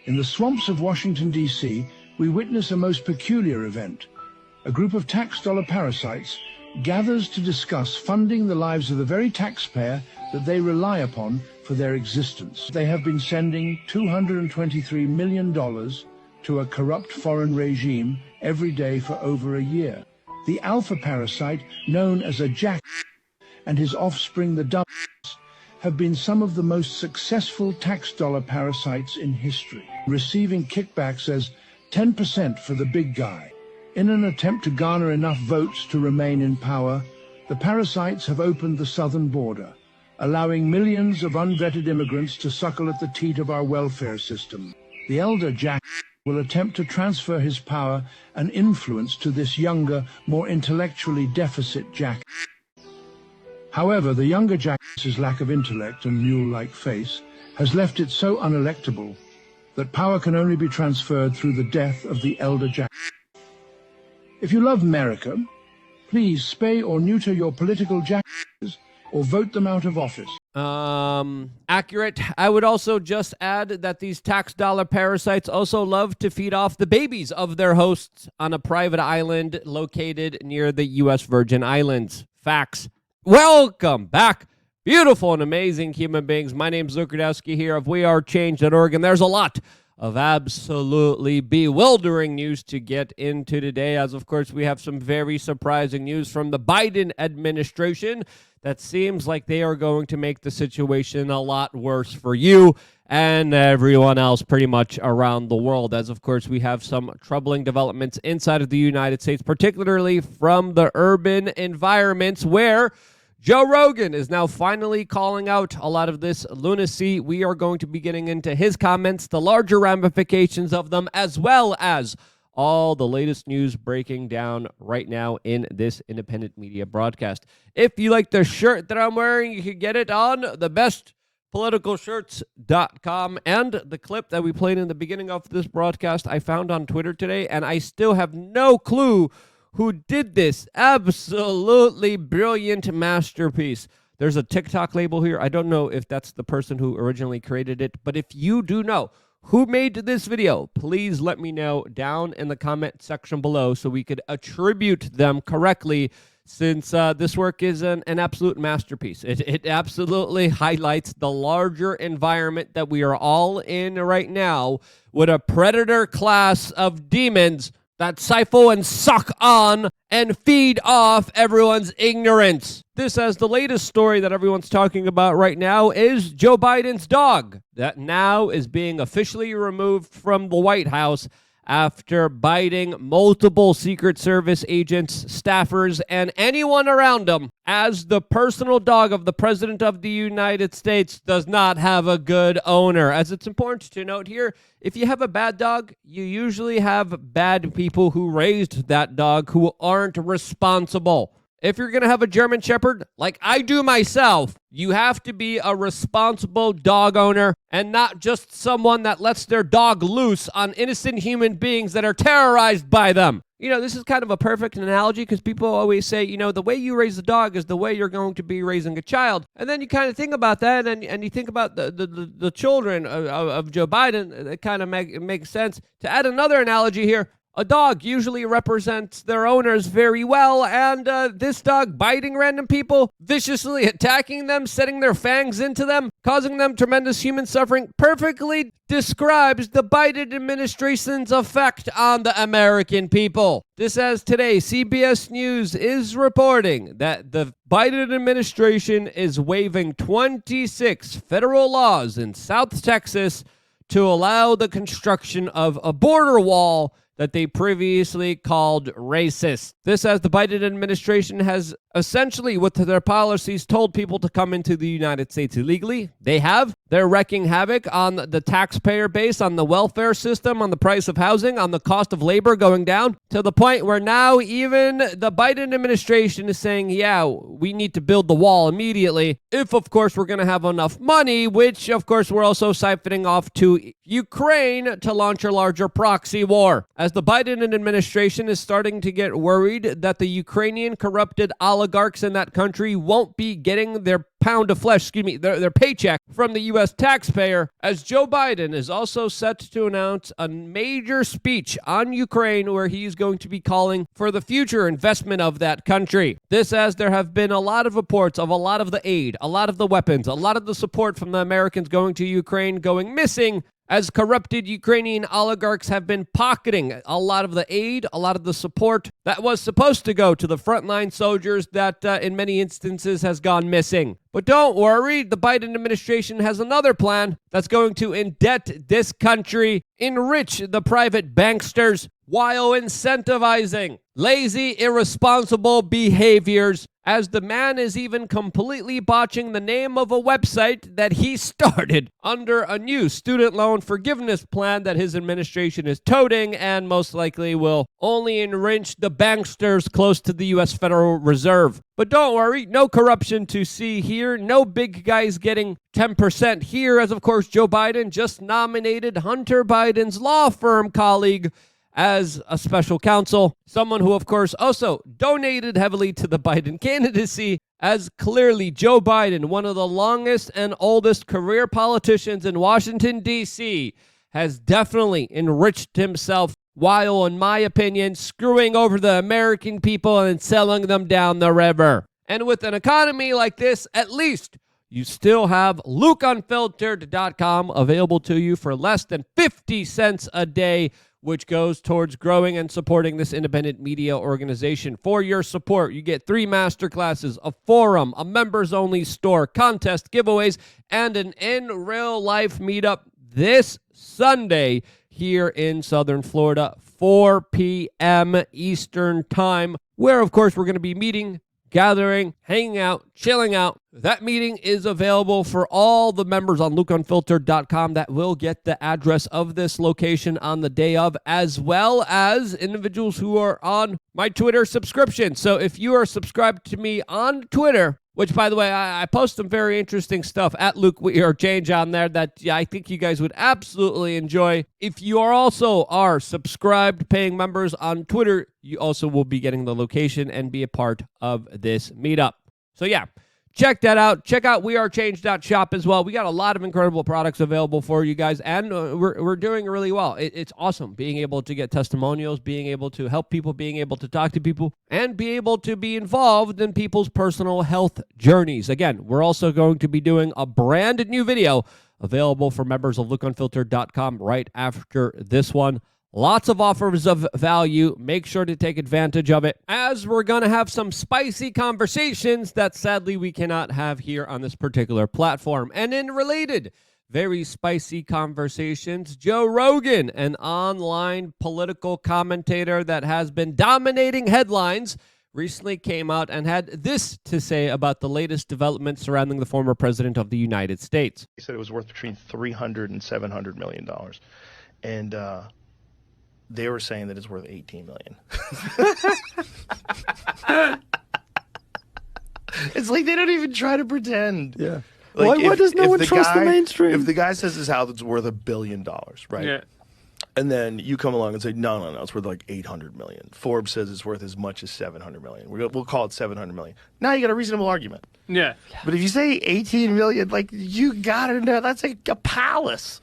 In the swamps of Washington, D.C., we witness a most peculiar event. A group of tax dollar parasites gathers to discuss funding the lives of the very taxpayer that they rely upon for their existence. They have been sending $223 million to a corrupt foreign regime every day for over a year. The alpha parasite, known as a jack, and his offspring, the dumb, have been some of the most successful tax dollar parasites in history, receiving kickbacks as 10% for the big guy. In an attempt to garner enough votes to remain in power, the parasites have opened the southern border, allowing millions of unvetted immigrants to suckle at the teat of our welfare system. The elder Jack will attempt to transfer his power and influence to this younger, more intellectually deficit Jack. However, the younger Jack's lack of intellect and mule-like face has left it so unelectable that power can only be transferred through the death of the elder Jack. If you love America, please spay or neuter your political Jacks or vote them out of office. Accurate. I would also just add that these tax dollar parasites also love to feed off the babies of their hosts on a private island located near the U.S. Virgin Islands. Facts. Welcome back, beautiful and amazing human beings. My name's Luke here of wearechange.org, and there's a lot of absolutely bewildering news to get into today, as of course we have some very surprising news from the Biden administration that seems like they are going to make the situation a lot worse for you and everyone else pretty much around the world, as of course we have some troubling developments inside of the United States, particularly from the urban environments where Joe Rogan is now finally calling out a lot of this lunacy. We are going to be getting into his comments, the larger ramifications of them, as well as all the latest news breaking down right now in this independent media broadcast. If you like the shirt that I'm wearing, you can get it on thebestpoliticalshirts.com. And the clip that we played in the beginning of this broadcast I found on Twitter today, and I still have no clue who did this absolutely brilliant masterpiece. There's a TikTok label here. I don't know if that's the person who originally created it, but if you do know who made this video, please let me know down in the comment section below so we could attribute them correctly, since this work is an absolute masterpiece. It absolutely highlights the larger environment that we are all in right now with a predator class of demons that siphon and suck on and feed off everyone's ignorance. This, as the latest story that everyone's talking about right now, is Joe Biden's dog that now is being officially removed from the White House after biting multiple Secret Service agents, staffers, and anyone around him, as the personal dog of the President of the United States does not have a good owner. As it's important to note here, if you have a bad dog, you usually have bad people who raised that dog who aren't responsible. If you're going to have a German Shepherd, like I do myself, you have to be a responsible dog owner and not just someone that lets their dog loose on innocent human beings that are terrorized by them. You know, this is kind of a perfect analogy because people always say, you know, the way you raise a dog is the way you're going to be raising a child. And then you kind of think about that and you think about the children of Joe Biden. It kind of makes sense. To add another analogy here, a dog usually represents their owners very well, and this dog biting random people, viciously attacking them, setting their fangs into them, causing them tremendous human suffering, perfectly describes the Biden administration's effect on the American people. This, as today, CBS News is reporting that the Biden administration is waiving 26 federal laws in South Texas to allow the construction of a border wall that they previously called racist. This, as the Biden administration has essentially, with their policies, told people to come into the United States illegally. They have. They're wreaking havoc on the taxpayer base, on the welfare system, on the price of housing, on the cost of labor going down, to the point where now even the Biden administration is saying, yeah, we need to build the wall immediately if, of course, we're going to have enough money, which, of course, we're also siphoning off to Ukraine to launch a larger proxy war. As the Biden administration is starting to get worried that the Ukrainian corrupted oligarchs in that country won't be getting their pound of flesh, their paycheck from the U.S. taxpayer, as Joe Biden is also set to announce a major speech on Ukraine where he's going to be calling for the future investment of that country. This as there have been a lot of reports of a lot of the aid, a lot of the weapons, a lot of the support from the Americans going to Ukraine going missing, as corrupted Ukrainian oligarchs have been pocketing a lot of the aid, a lot of the support that was supposed to go to the frontline soldiers that in many instances has gone missing. But don't worry, the Biden administration has another plan that's going to indebt this country, enrich the private banksters, while incentivizing lazy, irresponsible behaviors, as the man is even completely botching the name of a website that he started under a new student loan forgiveness plan that his administration is toting and most likely will only enrich the banksters close to the U.S. Federal Reserve. But don't worry, no corruption to see here, no big guys getting 10% here, as of course Joe Biden just nominated Hunter Biden's law firm colleague as a special counsel, someone who, of course, also donated heavily to the Biden candidacy, as clearly Joe Biden, one of the longest and oldest career politicians in Washington, D.C., has definitely enriched himself while, in my opinion, screwing over the American people and selling them down the river. And with an economy like this, at least you still have LukeUnfiltered.com available to you for less than 50 cents a day, which goes towards growing and supporting this independent media organization. For your support, you get 3 masterclasses, a forum, a members-only store, contest, giveaways, and an in-real-life meetup this Sunday here in Southern Florida, 4 p.m. Eastern Time, where, of course, we're going to be meeting, gathering, hanging out, chilling out. That meeting is available for all the members on LukeUnfiltered.com that will get the address of this location on the day of, as well as individuals who are on my Twitter subscription. So if you are subscribed to me on Twitter, which, by the way, I post some very interesting stuff at LukeUnfiltered on there that I think you guys would absolutely enjoy. If you are subscribed, paying members on Twitter, you also will be getting the location and be a part of this meetup. So yeah, check that out. Check out wearechange.shop as well. We got a lot of incredible products available for you guys, and we're doing really well. It's awesome being able to get testimonials, being able to help people, being able to talk to people, and be able to be involved in people's personal health journeys. Again, we're also going to be doing a brand new video available for members of LukeUnfiltered.com right after this one. Lots of offers of value. Make sure to take advantage of it, as we're going to have some spicy conversations that sadly we cannot have here on this particular platform. And in related, very spicy conversations, Joe Rogan, an online political commentator that has been dominating headlines, recently came out and had this to say about the latest developments surrounding the former president of the United States. He said it was worth between $300 and $700 million. And, they were saying that it's worth $18 million. It's like they don't even try to pretend. Yeah. Like why does no one trust the mainstream? If the guy says his house is worth $1 billion, right? Yeah. And then you come along and say, no, it's worth like $800 million. Forbes says it's worth as much as $700 million. We'll call it $700 million. Now you got a reasonable argument. Yeah. But if you say $18 million, like, you got it. That's like a palace.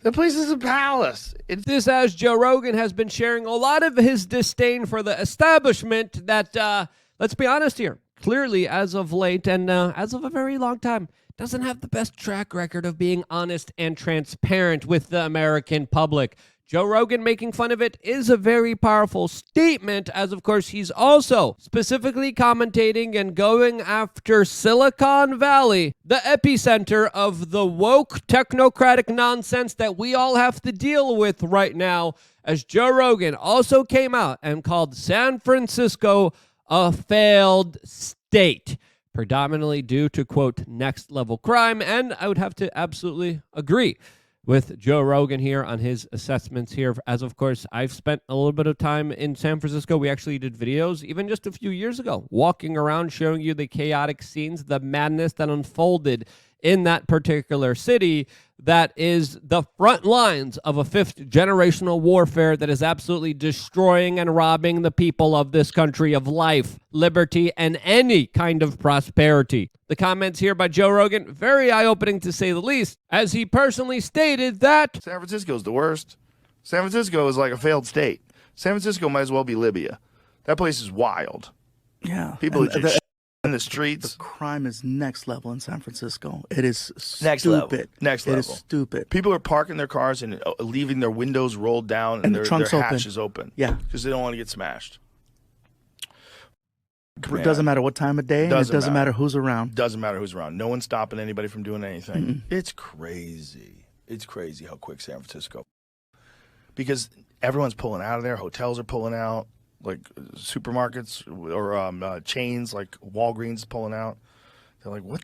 The place is a palace. This as Joe Rogan has been sharing a lot of his disdain for the establishment that, let's be honest here, clearly as of late and as of a very long time, doesn't have the best track record of being honest and transparent with the American public. Joe Rogan making fun of it is a very powerful statement, as of course he's also specifically commentating and going after Silicon Valley, the epicenter of the woke technocratic nonsense that we all have to deal with right now, as Joe Rogan also came out and called San Francisco a failed state, predominantly due to, quote, next level crime. And I would have to absolutely agree with Joe Rogan here on his assessments here, as of course I've spent a little bit of time in San Francisco. We actually did videos even just a few years ago, walking around showing you the chaotic scenes, the madness that unfolded in that particular city that is the front lines of a fifth generational warfare that is absolutely destroying and robbing the people of this country of life, liberty, and any kind of prosperity. The comments here by Joe Rogan, very eye-opening to say the least, as he personally stated that San Francisco's the worst. San Francisco is like a failed state. San Francisco might as well be Libya. That place is wild. Yeah. People are just in the streets. The crime is next level in San Francisco. It is stupid. Next level. Next level. It is stupid. People are parking their cars and leaving their windows rolled down and the their trunks hatch is open. Yeah. Because they don't want to get smashed. It doesn't matter what time of day, and it doesn't matter who's around. Doesn't matter who's around. No one's stopping anybody from doing anything. It's crazy. It's crazy how quick San Francisco. Because everyone's pulling out of there. Hotels are pulling out. Like supermarkets or chains like Walgreens is pulling out. They're like, what?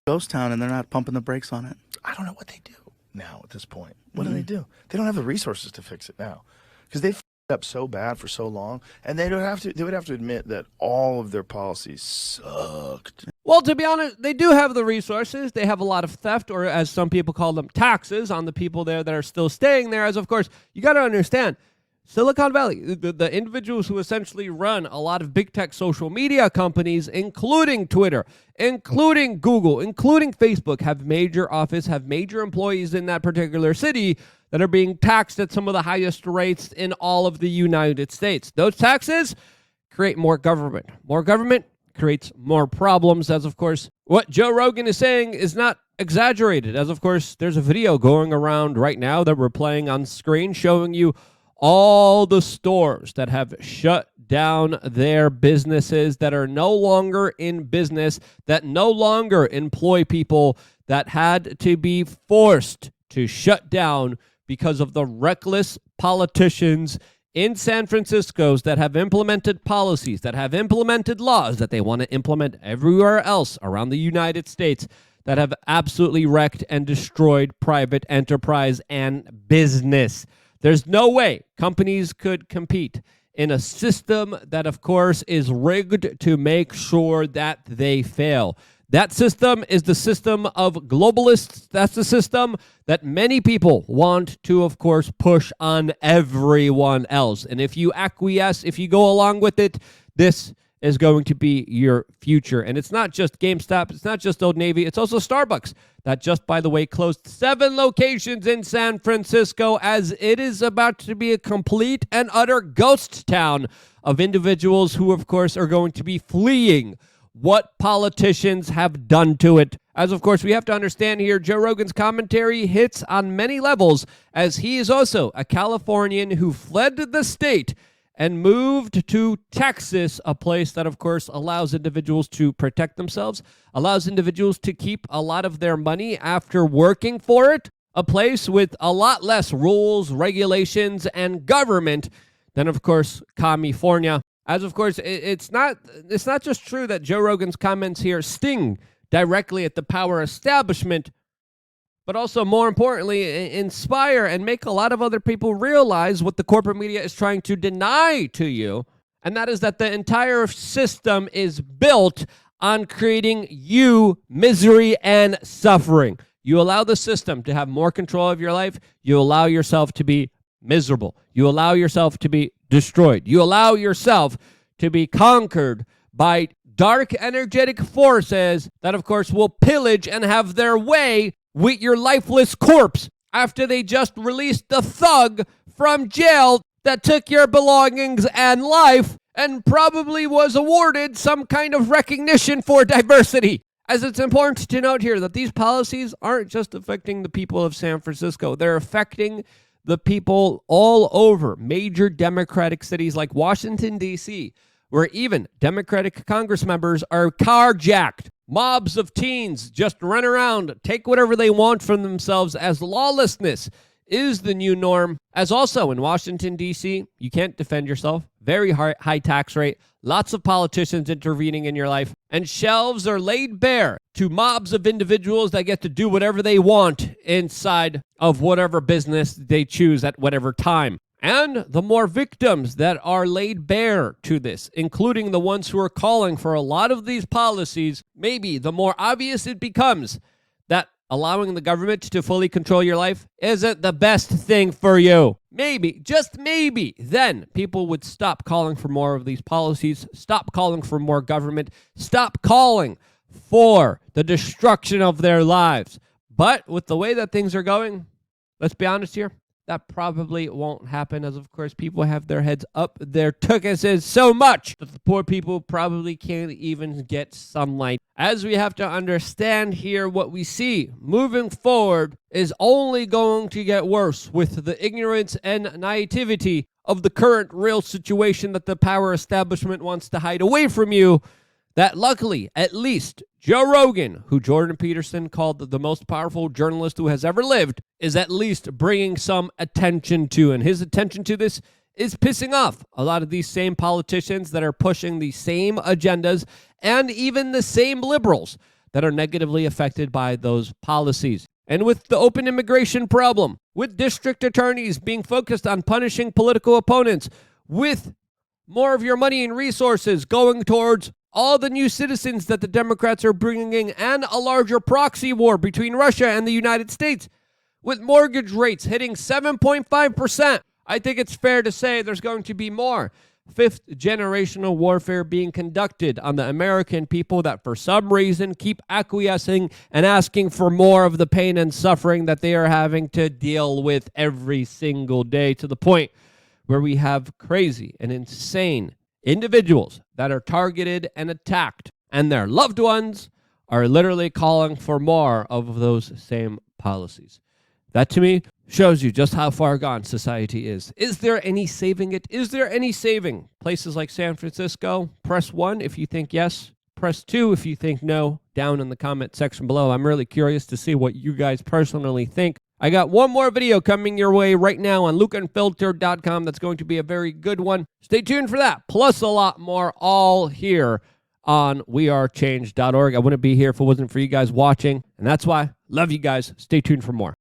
Ghost town, and they're not pumping the brakes on it. I don't know what they do now at this point. What do they do? They don't have the resources to fix it now because they've up so bad for so long, and they would have to admit that all of their policies sucked. Well, to be honest, they do have the resources. They have a lot of theft, or as some people call them, taxes on the people there that are still staying there. As of course, you got to understand, Silicon Valley, the individuals who essentially run a lot of big tech social media companies, including Twitter, including Google, including Facebook, have major employees in that particular city that are being taxed at some of the highest rates in all of the United States. Those taxes create more government. More government creates more problems, as of course, what Joe Rogan is saying is not exaggerated. As of course, there's a video going around right now that we're playing on screen showing you all the stores that have shut down their businesses, that are no longer in business, that no longer employ people, that had to be forced to shut down because of the reckless politicians in San Francisco that have implemented policies, that have implemented laws that they want to implement everywhere else around the United States, that have absolutely wrecked and destroyed private enterprise and business. There's no way companies could compete in a system that, of course, is rigged to make sure that they fail. That system is the system of globalists. That's the system that many people want to, of course, push on everyone else. And if you acquiesce, if you go along with it, this is going to be your future. And it's not just GameStop. It's not just Old Navy. It's also Starbucks that just, by the way, closed 7 locations in San Francisco, as it is about to be a complete and utter ghost town of individuals who, of course, are going to be fleeing what politicians have done to it. As of course, we have to understand here, Joe Rogan's commentary hits on many levels, as he is also a Californian who fled the state and moved to Texas, a place that, of course, allows individuals to protect themselves, allows individuals to keep a lot of their money after working for it, a place with a lot less rules, regulations, and government than, of course, California. As of course, it's not just true that Joe Rogan's comments here sting directly at the power establishment, but also, more importantly, inspire and make a lot of other people realize what the corporate media is trying to deny to you, and that is that the entire system is built on creating you misery and suffering. You allow the system to have more control of your life. You allow yourself to be miserable. You allow yourself to be destroyed. You allow yourself to be conquered by dark energetic forces that, of course, will pillage and have their way with your lifeless corpse after they just released the thug from jail that took your belongings and life and probably was awarded some kind of recognition for diversity. As it's important to note here that these policies aren't just affecting the people of San Francisco. They're affecting the people all over major Democratic cities like Washington, D.C., where even Democratic Congress members are carjacked. Mobs of teens just run around, take whatever they want from themselves, as lawlessness is the new norm. As also in Washington, D.C., you can't defend yourself. Very high tax rate, lots of politicians intervening in your life, and shelves are laid bare to mobs of individuals that get to do whatever they want inside of whatever business they choose at whatever time. And the more victims that are laid bare to this, including the ones who are calling for a lot of these policies, maybe the more obvious it becomes that allowing the government to fully control your life isn't the best thing for you. Maybe, just maybe, then people would stop calling for more of these policies, stop calling for more government, stop calling for the destruction of their lives. But with the way that things are going, let's be honest here, that probably won't happen, as of course people have their heads up their tuchuses so much that the poor people probably can't even get sunlight. As we have to understand here, what we see moving forward is only going to get worse with the ignorance and naivety of the current real situation that the power establishment wants to hide away from you. That luckily, at least, Joe Rogan, who Jordan Peterson called the most powerful journalist who has ever lived, is at least bringing some attention to. And his attention to this is pissing off a lot of these same politicians that are pushing the same agendas, and even the same liberals that are negatively affected by those policies. And with the open immigration problem, with district attorneys being focused on punishing political opponents, with more of your money and resources going towards all the new citizens that the Democrats are bringing in, and a larger proxy war between Russia and the United States, with mortgage rates hitting 7.5%, I think it's fair to say there's going to be more fifth generational warfare being conducted on the American people that for some reason keep acquiescing and asking for more of the pain and suffering that they are having to deal with every single day, to the point where we have crazy and insane individuals that are targeted and attacked, and their loved ones are literally calling for more of those same policies. That, to me, shows you just how far gone society is. Is there any saving it? Is there any saving places like San Francisco? Press 1 if you think yes. Press 2 if you think no, down in the comment section below. I'm really curious to see what you guys personally think. I got one more video coming your way right now on LukeUnfiltered.com. That's going to be a very good one. Stay tuned for that, plus a lot more, all here on wearechange.org. I wouldn't be here if it wasn't for you guys watching, and that's why. Love you guys. Stay tuned for more.